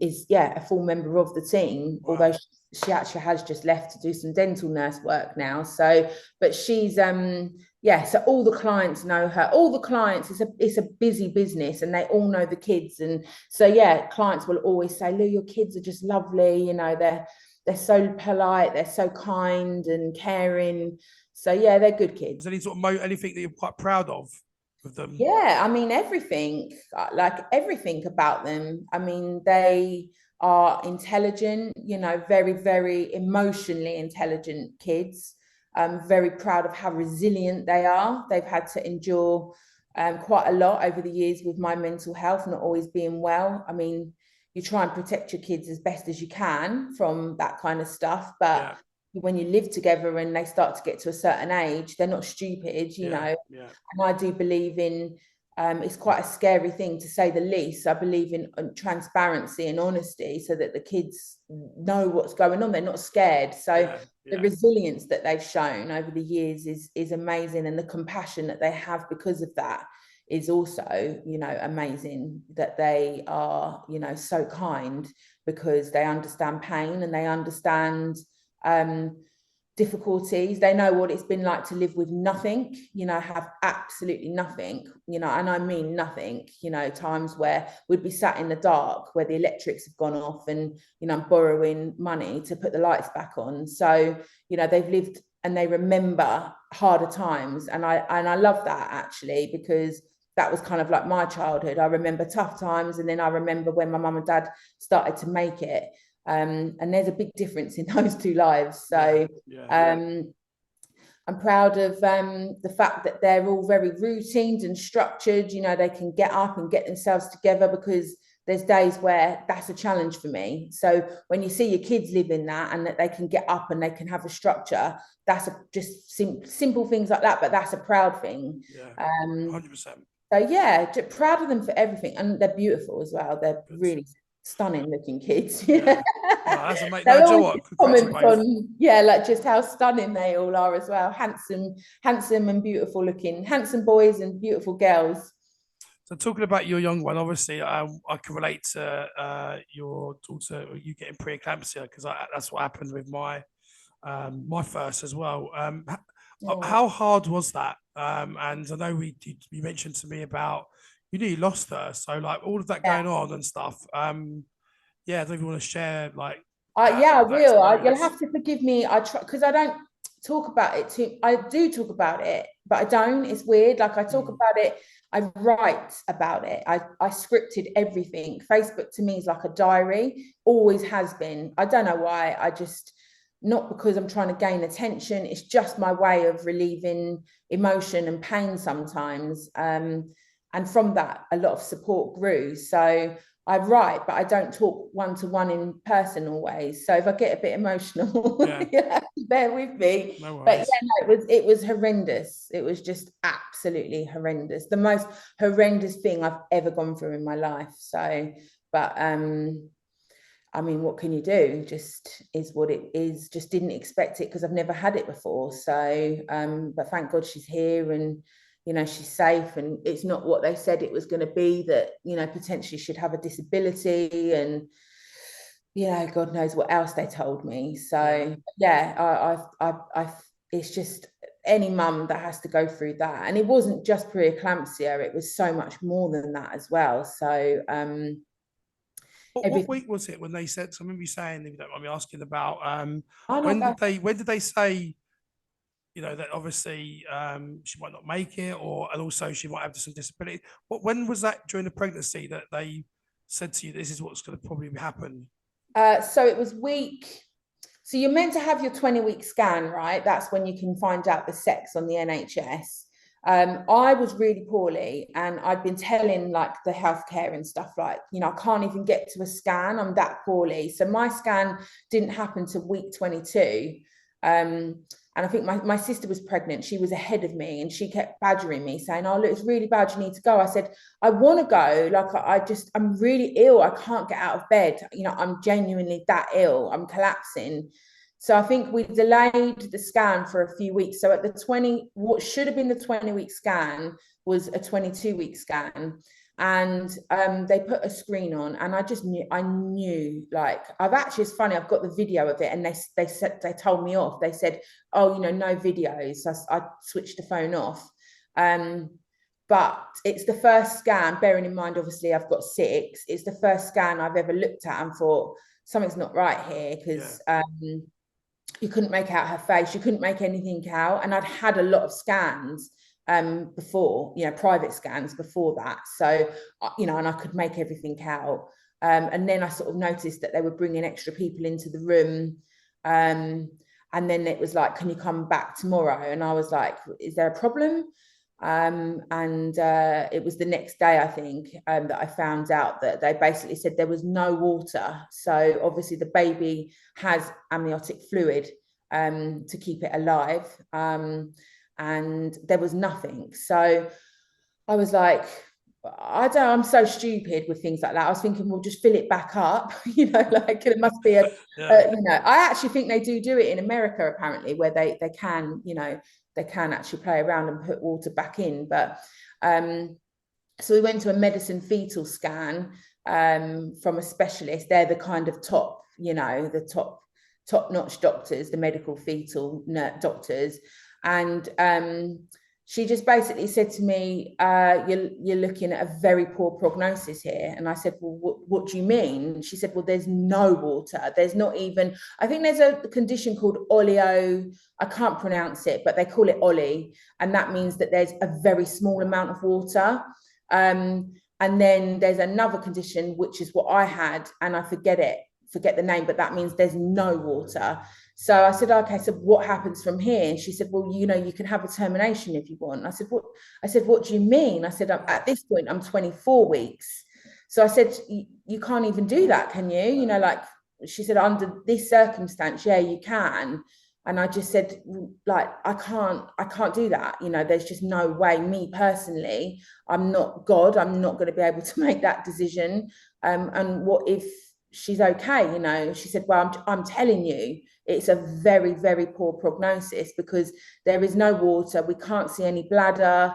is a full member of the team. Wow. Although she actually has just left to do some dental nurse work now. So, but she's so all the clients know her. All the clients, it's a busy business, and they all know the kids. And so clients will always say, Lou, your kids are just lovely. You know, they're so polite, they're so kind and caring. So they're good kids. Is there any sort of anything that you're quite proud of with them? Yeah, I mean, everything about them. I mean, they are intelligent, you know, very, very emotionally intelligent kids. I'm very proud of how resilient they are. They've had to endure quite a lot over the years with my mental health, not always being well. I mean, you try and protect your kids as best as you can from that kind of stuff, but when you live together and they start to get to a certain age, they're not stupid, you know. And I do believe in it's quite a scary thing, to say the least. I believe in transparency and honesty, so that the kids know what's going on. They're not scared. So the resilience that they've shown over the years is amazing, and the compassion that they have because of that is also, you know, amazing. That they are, you know, so kind, because they understand pain and they understand difficulties. They know what it's been like to live with nothing, you know, have absolutely nothing, you know, and I mean nothing, you know, times where we'd be sat in the dark, where the electrics have gone off, and, you know, I'm borrowing money to put the lights back on. So, you know, they've lived and they remember harder times. And I love that, actually, because that was kind of like my childhood. I remember tough times, and then I remember when my mum and dad started to make it. And there's a big difference in those two lives. So I'm proud of the fact that they're all very routined and structured. You know, they can get up and get themselves together, because there's days where that's a challenge for me. So when you see your kids live in that, and that they can get up and they can have a structure, that's just simple things like that, but that's a proud thing. 100%. So proud of them for everything, and they're beautiful as well. They're really stunning looking kids. That's amazing. No, you know what? Comments on like just how stunning they all are as well. Handsome and beautiful looking, handsome boys and beautiful girls. So talking about your young one, obviously I can relate to your daughter, you getting preeclampsia, because that's what happened with my my first as well. How hard was that? And I know you mentioned to me about you nearly lost her, so like all of that going on and stuff. I don't even want to share like. I will. You'll have to forgive me. I try, because I don't talk about it too. I do talk about it, but I don't. It's weird. Like, I talk about it. I write about it. I scripted everything. Facebook to me is like a diary. Always has been. I don't know why. Not because I'm trying to gain attention. It's just my way of relieving emotion and pain sometimes. And from that, a lot of support grew. So I write, but I don't talk one-to-one in person always. So if I get a bit emotional, bear with me. No, but it was horrendous. It was just absolutely horrendous. The most horrendous thing I've ever gone through in my life. So, but I mean, what can you do? Just is what it is. Just didn't expect it, because I've never had it before. So, but thank God she's here, and, you know, she's safe, and it's not what they said it was going to be, that, you know, potentially should have a disability, and, you know, God knows what else they told me. So it's just any mum that has to go through that. And it wasn't just preeclampsia, it was so much more than that as well. So what week was it when they said, so I remember you saying, if you don't mind me asking, about when did they say, you know, that obviously she might not make it, and also she might have some disability? When was that during the pregnancy that they said to you, this is what's going to probably happen? So it was so you're meant to have your 20-week scan, right? That's when you can find out the sex on the NHS. I was really poorly, and I'd been telling like the healthcare and stuff, like, you know, I can't even get to a scan, I'm that poorly. So my scan didn't happen to week 22. And I think my sister was pregnant. She was ahead of me and she kept badgering me saying, oh, look, it's really bad. You need to go. I said, I want to go. Like, I'm really ill. I can't get out of bed. You know, I'm genuinely that ill. I'm collapsing. So I think we delayed the scan for a few weeks. So at what should have been the 20-week scan was a 22-week scan. And they put a screen on, and I knew, like, it's funny, I've got the video of it, and they told me off. They said, oh, you know, no videos. So I switched the phone off. But it's the first scan, bearing in mind, obviously, I've got 6. It's the first scan I've ever looked at and thought, something's not right here, because you couldn't make out her face. You couldn't make anything out. And I'd had a lot of scans before, you know, private scans before that. So, you know, and I could make everything out. And then I sort of noticed that they were bringing extra people into the room. And then it was like, can you come back tomorrow? And I was like, is there a problem? And it was the next day, I think, that I found out that they basically said there was no water. So obviously the baby has amniotic fluid to keep it alive. And there was nothing. So I was like, I'm so stupid with things like that. I was thinking, well, just fill it back up, you know, like it must be you know, I actually think they do it in America, apparently, where they can, you know, they can actually play around and put water back in. But so we went to a medicine fetal scan from a specialist. They're the kind of top, you know, the top-notch doctors, the medical fetal doctors. And she just basically said to me, you're looking at a very poor prognosis here. And I said, well, what do you mean? She said, well, there's no water. There's not even, I think there's a condition called oleo. I can't pronounce it, but they call it oli. And that means that there's a very small amount of water. And then there's another condition, which is what I had, and I forget the name, but that means there's no water. So I said, okay, so what happens from here? And she said, well, you know, you can have a termination if you want. I said, what do you mean? I said, at this point, I'm 24 weeks. So I said, you can't even do that, can you? You know, like, she said, under this circumstance, yeah, you can. And I just said, like, I can't do that. You know, there's just no way. Me personally, I'm not God. I'm not going to be able to make that decision. And what if she's okay? You know, she said, well, I'm telling you, it's a very, very poor prognosis because there is no water. We can't see any bladder.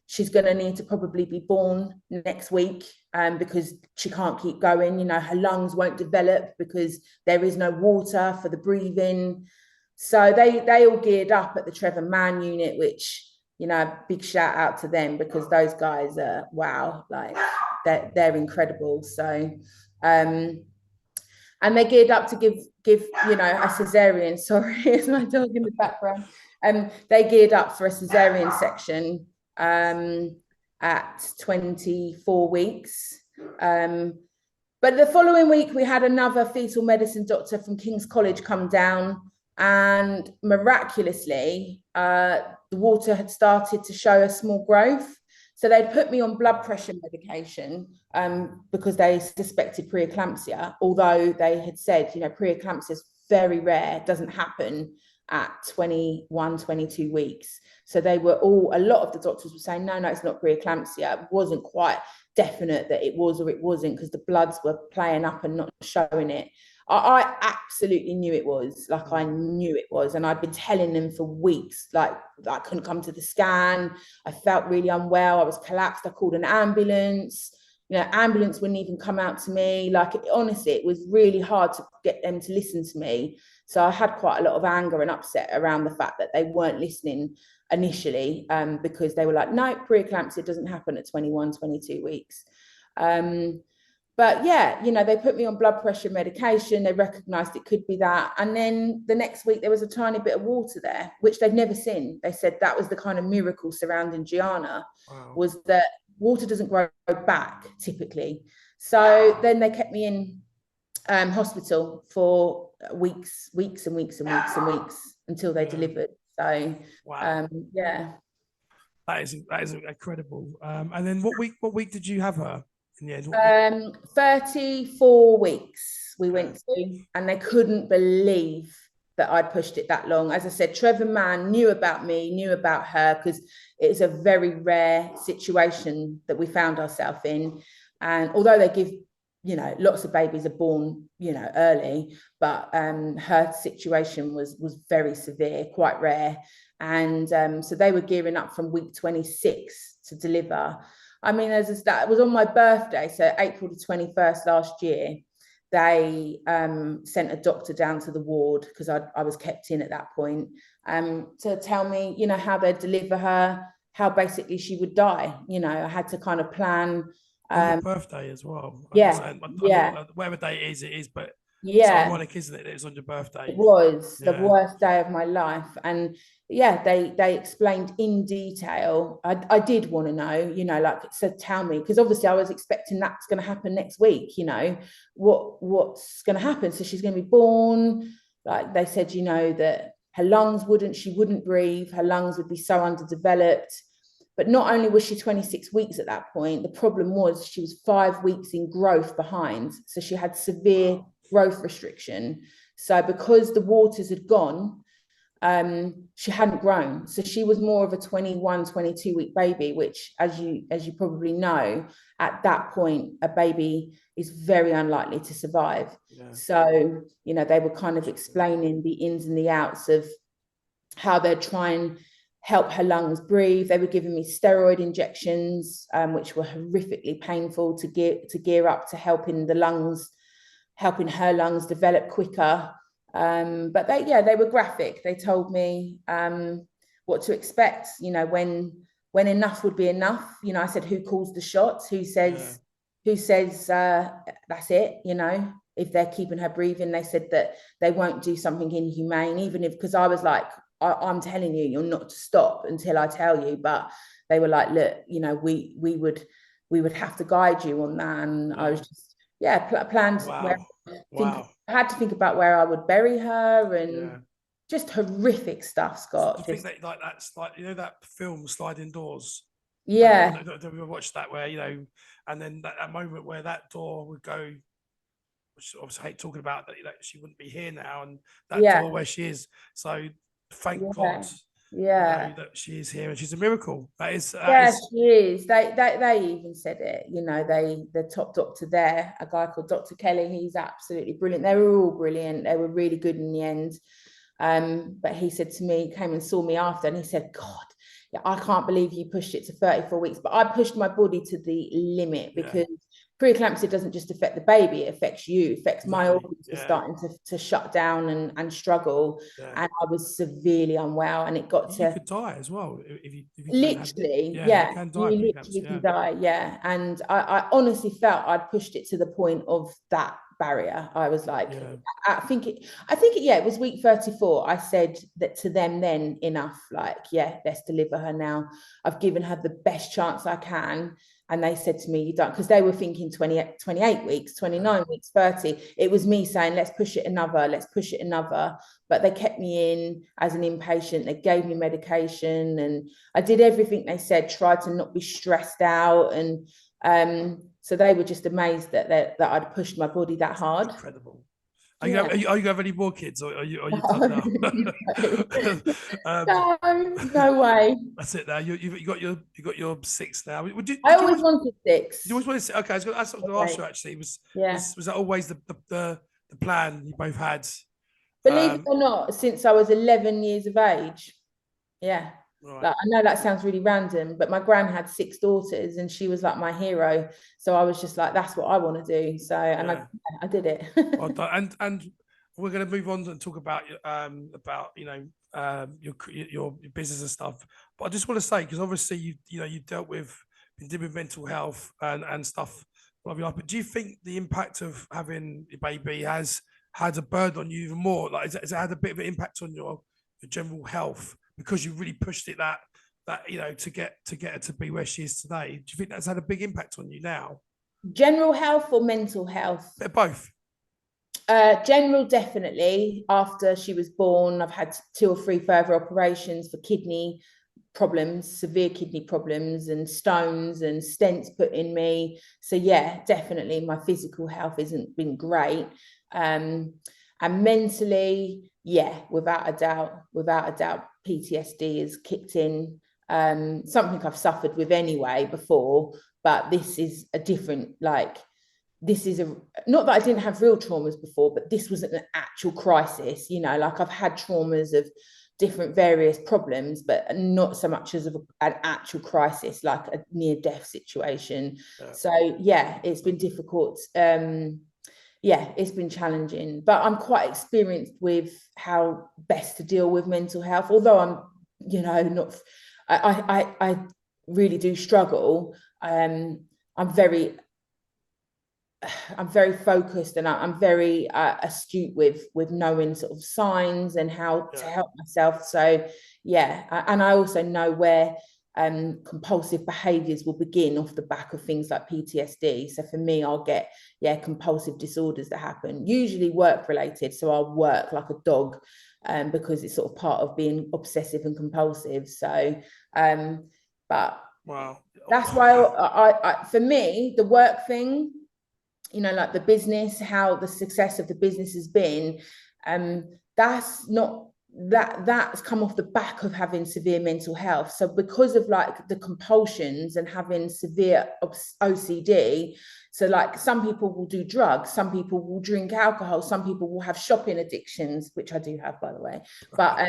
She's going to need to probably be born next week because she can't keep going. You know, her lungs won't develop because there is no water for the breathing. So they all geared up at the Trevor Mann unit, which, you know, big shout out to them because those guys are, wow, like they're incredible. So, and they geared up to give you know, a cesarean. Sorry, there's my dog in the background. They geared up for a cesarean section at 24 weeks. But the following week, we had another fetal medicine doctor from King's College come down, and miraculously, the water had started to show a small growth. So they'd put me on blood pressure medication because they suspected preeclampsia, although they had said, you know, preeclampsia is very rare, doesn't happen at 21, 22 weeks. So they were a lot of the doctors were saying, no, it's not preeclampsia. It wasn't quite definite that it was or it wasn't because the bloods were playing up and not showing it. I absolutely knew it was, like I knew it was. And I'd been telling them for weeks, like I couldn't come to the scan. I felt really unwell. I was collapsed. I called an ambulance. You know, ambulance wouldn't even come out to me. Like, honestly, it was really hard to get them to listen to me. So I had quite a lot of anger and upset around the fact that they weren't listening initially because they were like, no, preeclampsia doesn't happen at 21, 22 weeks. But yeah, you know, they put me on blood pressure medication. They recognized it could be that. And then the next week, there was a tiny bit of water there, which they'd never seen. They said that was the kind of miracle surrounding Gianna, was that water doesn't grow back typically. So then they kept me in hospital for weeks and weeks until they delivered. So, yeah. That is incredible. And then what week did you have her? 34 weeks we went to, and they couldn't believe that I'd pushed it that long. As I said, Trevor Mann knew about me, knew about her, because it's a very rare situation that we found ourselves in. And although they give, lots of babies are born, early, but her situation was very severe, quite rare. And so they were gearing up from week 26 to deliver. I mean, that was on my birthday, so April the 21st last year. They sent a doctor down to the ward, because I was kept in at that point, to tell me, how they'd deliver her, how basically she would die. I had to kind of plan. On your birthday as well. Yeah, Whatever day it is, but it's yeah. ironic, isn't it? That it's on your birthday. It was the worst day of my life. And yeah, they explained in detail. I did want to know, like, so tell me, because obviously I was expecting that's going to happen next week, what's going to happen. So she's going to be born. Like they said, that her lungs she wouldn't breathe. Her lungs would be so underdeveloped. But not only was she 26 weeks at that point, the problem was she was 5 weeks in growth behind. So she had severe growth restriction. So because the waters had gone, she hadn't grown. So she was more of a 21, 22 week baby, which, as you probably know, at that point, a baby is very unlikely to survive. Yeah. So, they were kind of explaining the ins and the outs of how they'd try and help her lungs breathe. They were giving me steroid injections, which were horrifically painful to gear up to helping her lungs develop quicker. But they were graphic. They told me what to expect, when enough would be enough. I said, who calls the shots? Who says that's it? If they're keeping her breathing. They said that they won't do something inhumane, even if, because I was like, I'm telling you, you're not to stop until I tell you. But they were like, look, we would have to guide you on that. And I was just, planned. Wow. I had to think about where I would bury her, and just horrific stuff, Scott. Do you think that that's like, that film Sliding Doors? Yeah. Have you watched that, where, and then that moment where that door would go, which obviously I hate talking about, that she wouldn't be here now, and that door where she is. So thank God, that she is here, and she's a miracle. That is. She is. They even said it. The top doctor there, a guy called Dr. Kelly, he's absolutely brilliant. They were all brilliant. They were really good in the end. But he said to me, came and saw me after, and he said, God, I can't believe you pushed it to 34 weeks. But I pushed my body to the limit, because preeclampsia doesn't just affect the baby, it affects you, it affects my organs were starting to shut down and struggle. And I was severely unwell, and it got to... You could die as well if you literally, you can die. You literally can die, and I honestly felt I'd pushed it to the point of that barrier. I was like, I think it was week 34. I said that to them then, enough, like, let's deliver her now. I've given her the best chance I can. And they said to me, you don't, because they were thinking 28 weeks, 29 weeks, 30. It was me saying, let's push it another. But they kept me in as an inpatient. They gave me medication, and I did everything they said, tried to not be stressed out. And so they were just amazed that I'd pushed my body that hard. Incredible. Are you going to have any more kids, or are you done now? No way. That's it. Now you got your 6 now. I always wanted 6. You always wanted 6. Okay, that's what I was going to ask you. Actually, was that always the plan you both had? Believe it or not, since I was 11 years of age. Yeah. Right. Like, I know that sounds really random, but my gran had 6 daughters, and she was like my hero. So I was just like, that's what I want to do. So, and I did it. Well, and we're going to move on and talk about your business and stuff. But I just want to say, because obviously you've been dealing with mental health and stuff. But do you think the impact of having a baby has had a burden on you even more? Like, has it had a bit of an impact on your general health, because you really pushed it that to get her to be where she is today? Do you think that's had a big impact on you now? General health or mental health? Both. General, definitely. After she was born, I've had 2 or 3 further operations for kidney problems, severe kidney problems, and stones and stents put in me. So definitely my physical health hasn't been great. And And mentally, yeah, without a doubt, PTSD has kicked in. Something I've suffered with anyway before, but this is a different, like, this is a, not that I didn't have real traumas before, but this was an actual crisis, you know, like I've had traumas of different various problems, but not so much as an actual crisis, like a near-death situation. Yeah. So yeah, it's been difficult. Yeah, it's been challenging, but I'm quite experienced with how best to deal with mental health. Although I'm, you know, not, I really do struggle. I'm very focused, and I'm very astute with knowing sort of signs and how to help myself. So yeah, and I also know where compulsive behaviors will begin off the back of things like PTSD. So for me, I'll get compulsive disorders that happen, usually work related. So I'll work like a dog because it's sort of part of being obsessive and compulsive. So but wow, that's why I for me, the work thing, you know, like the business, how the success of the business has been, that's come off the back of having severe mental health. So because of like the compulsions and having severe OCD, so like some people will do drugs, some people will drink alcohol, some people will have shopping addictions, which I do have, by the way, but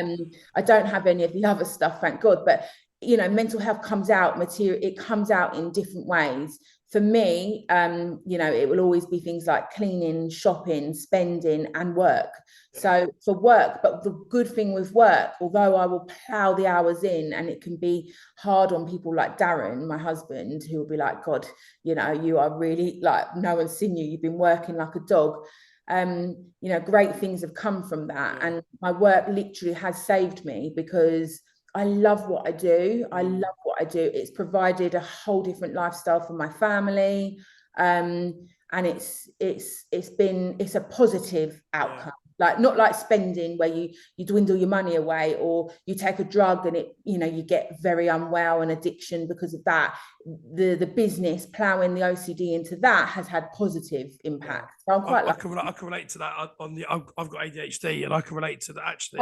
I don't have any of the other stuff, thank God. But you know, mental health comes out it comes out in different ways. For me, you know, it will always be things like cleaning, shopping, spending, and work. Yeah. So for work, but the good thing with work, although I will plow the hours in, and it can be hard on people like Darren, my husband, who will be like, God, you know, you are really like, no one's seen you, you've been working like a dog. You know, great things have come from that. Yeah. And my work literally has saved me because I love what I do. I love what I do. It's provided a whole different lifestyle for my family. And it's a positive outcome. Yeah. Like, not like spending where you dwindle your money away, or you take a drug and it, you know, you get very unwell and addiction because of that. The business plowing the OCD into that has had positive impact. Yeah. So I'm quite I can relate to that I've got ADHD, and I can relate to that actually.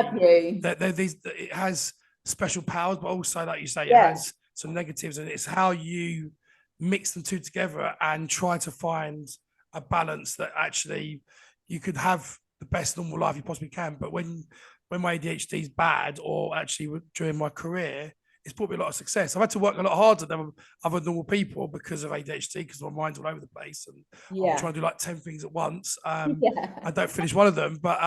It has special powers, but also, like you say, it has some negatives, and it's how you mix them two together and try to find a balance that actually you could have the best normal life you possibly can. But when my ADHD is bad, or actually during my career, it's brought me a lot of success. I've had to work a lot harder than other normal people because of ADHD, because my mind's all over the place, and I'm trying to do like 10 things at once. I don't finish one of them, but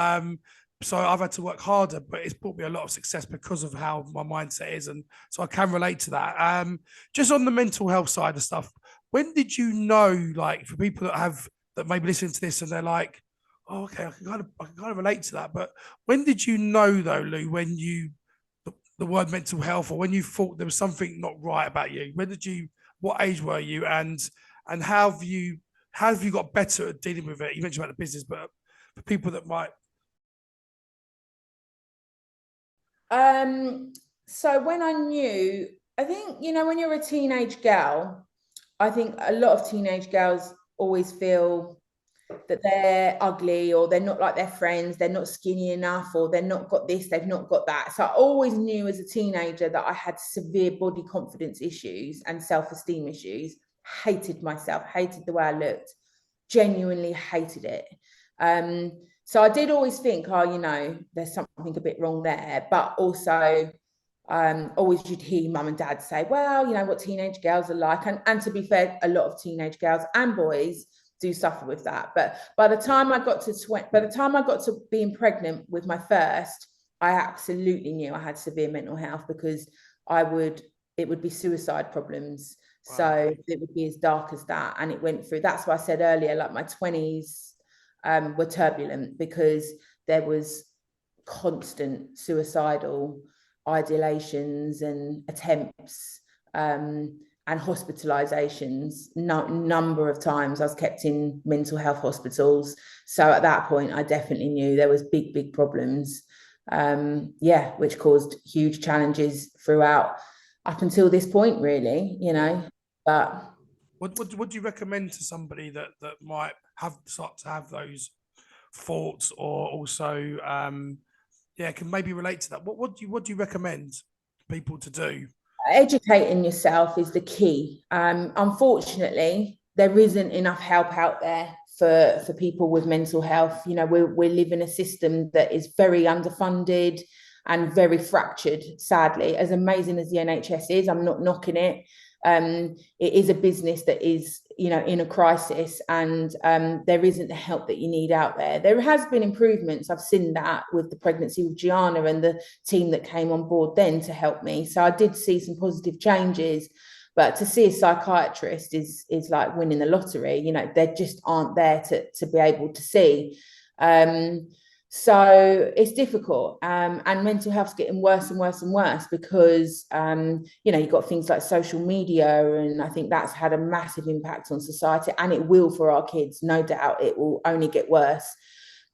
so I've had to work harder, but it's brought me a lot of success because of how my mindset is. And so I can relate to that. Just on the mental health side of stuff, when did you know, like, for people that may be listening to this and they're like, oh, okay, I can kind of relate to that. But when did you know though, Lou, when the word mental health, or when you thought there was something not right about you? What age were you? And how have you got better at dealing with it? You mentioned about the business, but for people that might. So when I knew, I think, you know, when you're a teenage girl, I think a lot of teenage girls always feel that they're ugly, or they're not like their friends, they're not skinny enough, or they're not got this, they've not got that. So I always knew as a teenager that I had severe body confidence issues and self-esteem issues. Hated myself, hated the way I looked, genuinely hated it. So I did always think, oh, you know, there's something a bit wrong there. But also, always you'd hear mum and dad say, well, you know what teenage girls are like. And to be fair, a lot of teenage girls and boys do suffer with that. But by the time I got to being pregnant with my first, I absolutely knew I had severe mental health, because it would be suicide problems. Wow. So it would be as dark as that. And it went through, that's why I said earlier, like my 20s were turbulent, because there was constant suicidal ideations and attempts, and hospitalizations. Number of times I was kept in mental health hospitals. So at that point, I definitely knew there was big problems, which caused huge challenges throughout up until this point, really, you know. But what do you recommend to somebody that might start to have those thoughts, or also can maybe relate to that. What do you recommend people to do? Educating yourself is the key. Unfortunately, there isn't enough help out there for people with mental health. You know, we live in a system that is very underfunded and very fractured, sadly. As amazing as the NHS is, I'm not knocking it. It is a business that is, you know, in a crisis, and there isn't the help that you need out there. There has been improvements. I've seen that with the pregnancy with Gianna and the team that came on board then to help me. So I did see some positive changes. But to see a psychiatrist is like winning the lottery. You know, they just aren't there to be able to see. So it's difficult, and mental health's getting worse and worse and worse because you know, you've got things like social media, and I think that's had a massive impact on society, and it will for our kids. No doubt it will only get worse.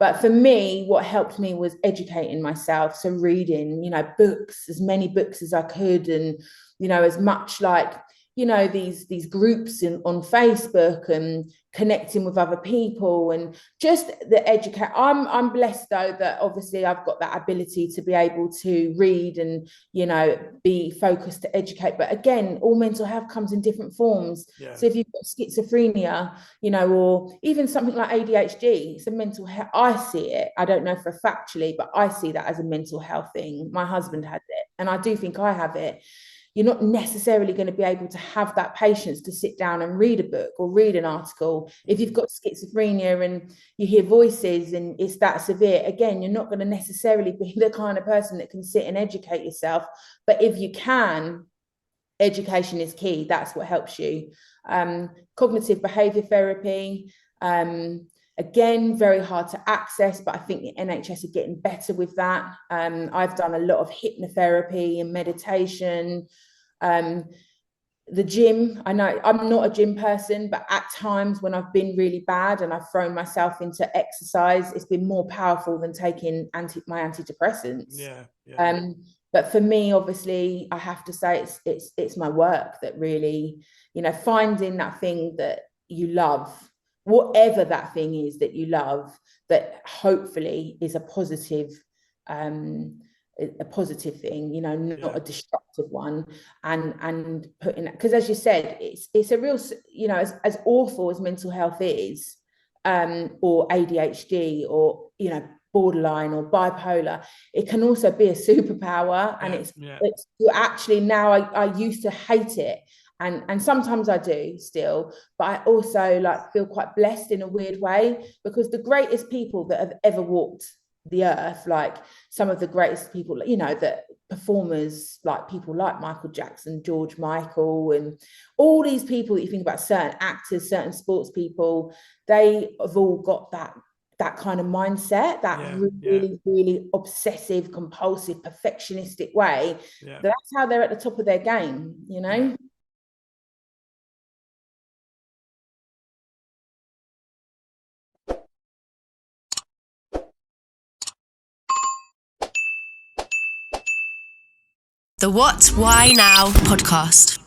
But for me, what helped me was educating myself. So reading, you know, books, as many books as I could, and, you know, as much like, you know, these groups on Facebook, and connecting with other people, and just the educate. I'm blessed though that obviously I've got that ability to be able to read and, you know, be focused to educate. But again, all mental health comes in different forms. Yeah. So if you've got schizophrenia, you know, or even something like ADHD, it's a mental health. I see it. I don't know for factually, but I see that as a mental health thing. My husband had it, and I do think I have it. You're not necessarily going to be able to have that patience to sit down and read a book or read an article. If you've got schizophrenia and you hear voices and it's that severe, again, you're not going to necessarily be the kind of person that can sit and educate yourself. But if you can, education is key. That's what helps you. Cognitive behavior therapy, again, very hard to access, but I think the NHS are getting better with that. I've done a lot of hypnotherapy and meditation. The gym, I know I'm not a gym person, but at times when I've been really bad and I've thrown myself into exercise, it's been more powerful than taking my antidepressants. Yeah. But for me, obviously, I have to say it's my work that really, you know, finding that thing that you love, whatever that thing is that you love, that hopefully is a positive thing, you know, not a destructive one, and putting that, because as you said, it's a real, you know, as awful as mental health is, or ADHD, or, you know, borderline or bipolar, it can also be a superpower. And it's you actually, now I used to hate it, and sometimes I do still, but I also like feel quite blessed in a weird way, because the greatest people that have ever walked the earth, like some of the greatest people, you know, that performers, like people like Michael Jackson, George Michael, and all these people that you think about, certain actors, certain sports people, they have all got that kind of mindset, that really obsessive, compulsive, perfectionistic way. That's how they're at the top of their game, you know. The What, Why Now podcast.